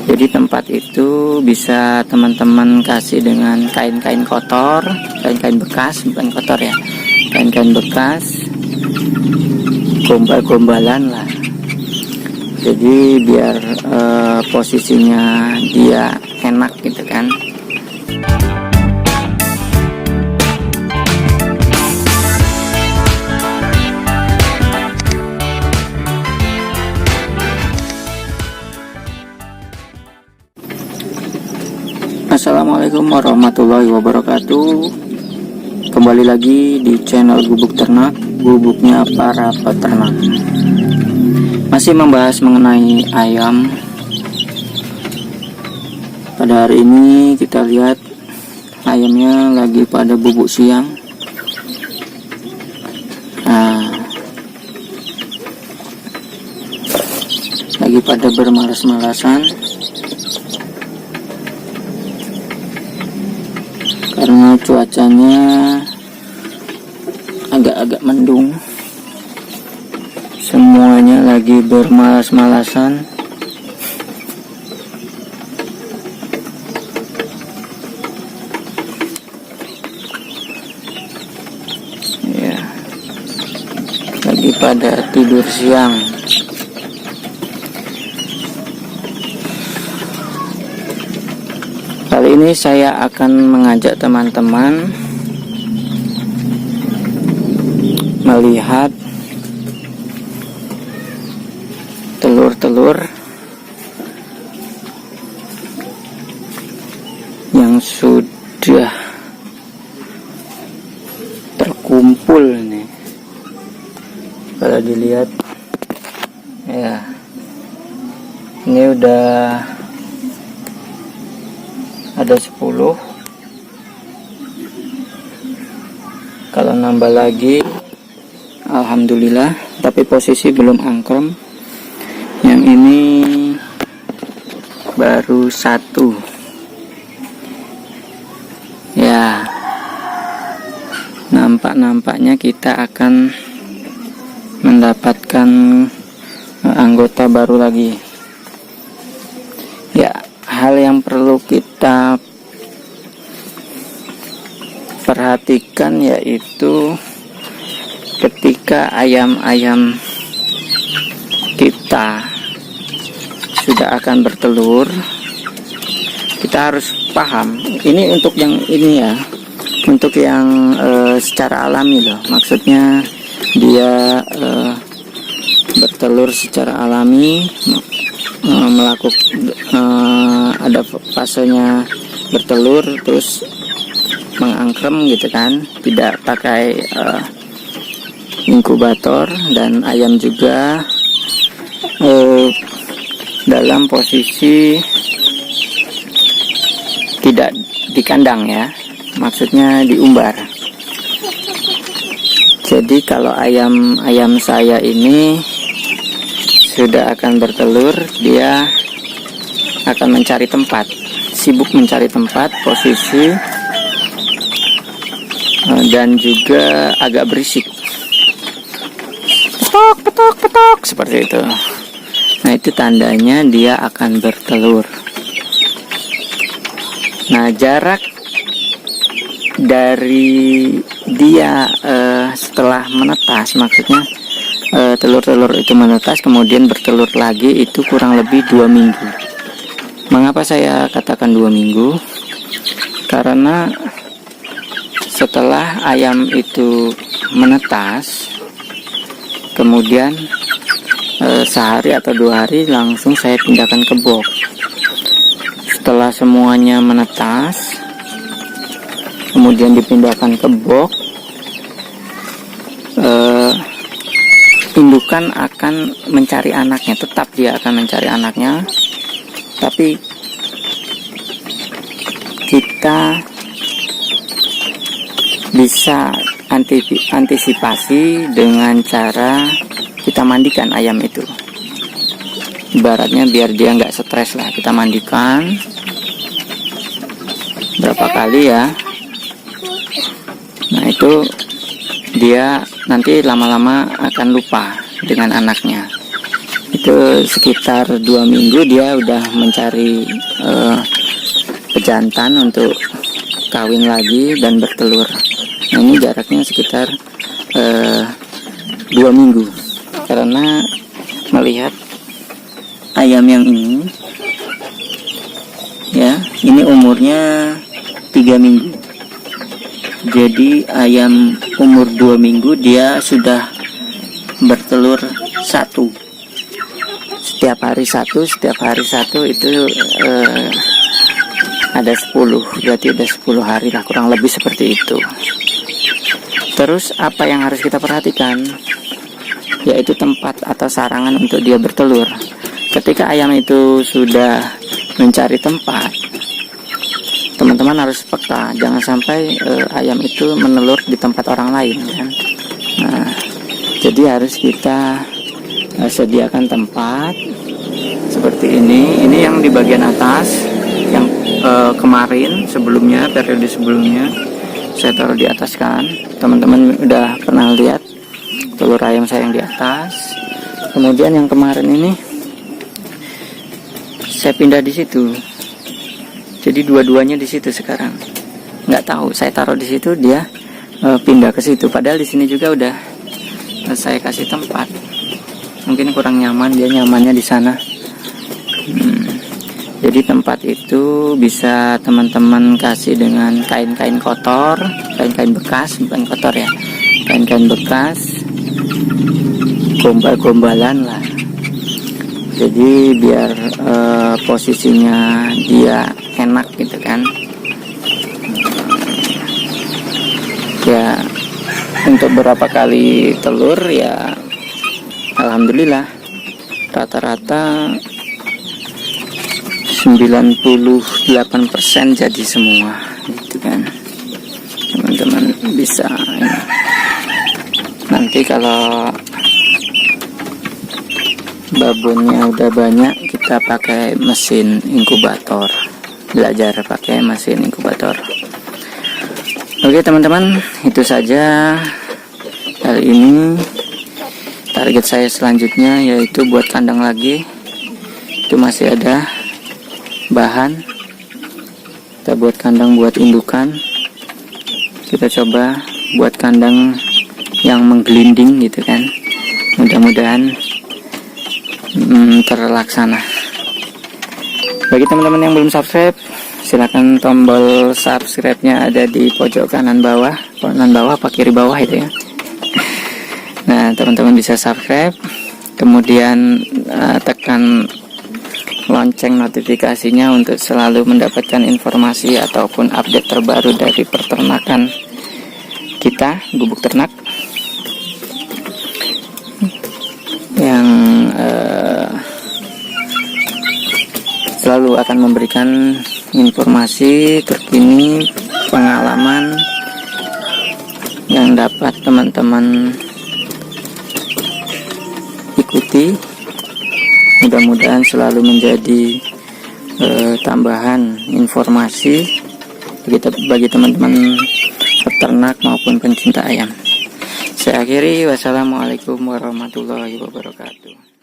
Jadi tempat itu bisa teman-teman kasih dengan kain-kain kotor, kain-kain bekas, bukan kotor ya, kain-kain bekas, gombal-gombalan lah. Jadi biar posisinya dia enak gitu kan. Assalamualaikum warahmatullahi wabarakatuh. Kembali lagi di channel Gubuk Ternak, gubuknya para peternak. Masih membahas mengenai ayam. Pada hari ini kita lihat ayamnya lagi pada bubuk siang. Lagi pada bermalas-malasan karena cuacanya agak-agak mendung. Semuanya lagi bermalas-malasan. Ya, lagi pada tidur siang. Kali ini saya akan mengajak teman-teman melihat telur-telur yang sudah terkumpul nih. Kalau dilihat ya, ini udah ada 10. Kalau nambah lagi alhamdulillah, tapi posisi belum angkrem. Yang ini baru 1 ya. Nampaknya kita akan mendapatkan anggota baru lagi ya. Hal yang perlu kita perhatikan yaitu ketika ayam-ayam kita sudah akan bertelur, kita harus paham. Ini untuk yang ini ya, untuk yang secara alami loh. Maksudnya dia bertelur secara alami, ada fasenya bertelur terus mengangkrem gitu kan, tidak pakai inkubator. Dan ayam juga dalam posisi tidak di kandang ya, maksudnya diumbar. Jadi kalau ayam saya ini sudah akan bertelur, dia akan mencari tempat, sibuk mencari tempat, posisi, dan juga agak berisik, petok petok petok seperti itu. Nah, itu tandanya dia akan bertelur. Nah, jarak dari dia setelah menetas, maksudnya telur-telur itu menetas kemudian bertelur lagi, itu kurang lebih 2 minggu. Mengapa saya katakan 2 minggu? Karena setelah ayam itu menetas, kemudian sehari atau 2 hari langsung saya pindahkan ke box. Setelah semuanya menetas, kemudian dipindahkan ke box, indukan akan mencari anaknya, tetap dia akan mencari anaknya, tapi kita bisa antisipasi dengan cara kita mandikan ayam itu. Ibaratnya biar dia nggak stres lah, kita mandikan berapa kali ya. Nah, itu dia nanti lama-lama akan lupa dengan anaknya. Itu sekitar 2 minggu dia udah mencari pejantan untuk kawin lagi dan bertelur. Nah, ini jaraknya sekitar 2 minggu, karena melihat ayam yang ini ya, ini umurnya 3 minggu. Jadi ayam umur 2 minggu dia sudah bertelur 1. Setiap hari satu itu ada 10, berarti ada 10 hari lah, kurang lebih seperti itu. Terus apa yang harus kita perhatikan, yaitu tempat atau sarangan untuk dia bertelur. Ketika ayam itu sudah mencari tempat, teman-teman harus peka, jangan sampai ayam itu menelur di tempat orang lain kan. Nah, jadi harus kita sediakan tempat seperti ini. Ini yang di bagian atas, yang kemarin sebelumnya, periode sebelumnya saya taruh di atas kan. Teman-teman udah pernah lihat telur ayam saya yang di atas. Kemudian yang kemarin ini saya pindah di situ. Jadi dua-duanya di situ sekarang. Nggak tahu, saya taruh di situ, dia pindah ke situ. Padahal di sini juga udah saya kasih tempat. Mungkin kurang nyaman, dia nyamannya di sana. Jadi tempat itu bisa teman-teman kasih dengan kain-kain kotor, kain-kain bekas, bukan kotor ya, kain-kain bekas, gombal-gombalan lah. Jadi biar posisinya dia enak gitu kan. Ya, untuk berapa kali telur ya alhamdulillah rata-rata 98% jadi semua gitu kan. Teman-teman bisa nanti kalau babonnya udah banyak, kita pakai mesin inkubator, belajar pakai mesin inkubator. Oke teman-teman, itu saja kali ini. Target saya selanjutnya yaitu buat kandang lagi. Itu masih ada bahan, kita buat kandang buat indukan. Kita coba buat kandang yang menggelinding gitu kan, mudah-mudahan terlaksana. Bagi teman-teman yang belum subscribe, silakan tombol subscribe-nya ada di pojok kanan bawah apa kiri bawah itu ya. Nah teman-teman bisa subscribe, kemudian tekan lonceng notifikasinya untuk selalu mendapatkan informasi ataupun update terbaru dari peternakan kita, Gubuk Ternak, yang selalu akan memberikan informasi terkini, pengalaman yang dapat teman-teman ikuti. Mudah-mudahan selalu menjadi tambahan informasi bagi teman-teman peternak maupun pencinta ayam. Saya akhiri, wassalamualaikum warahmatullahi wabarakatuh.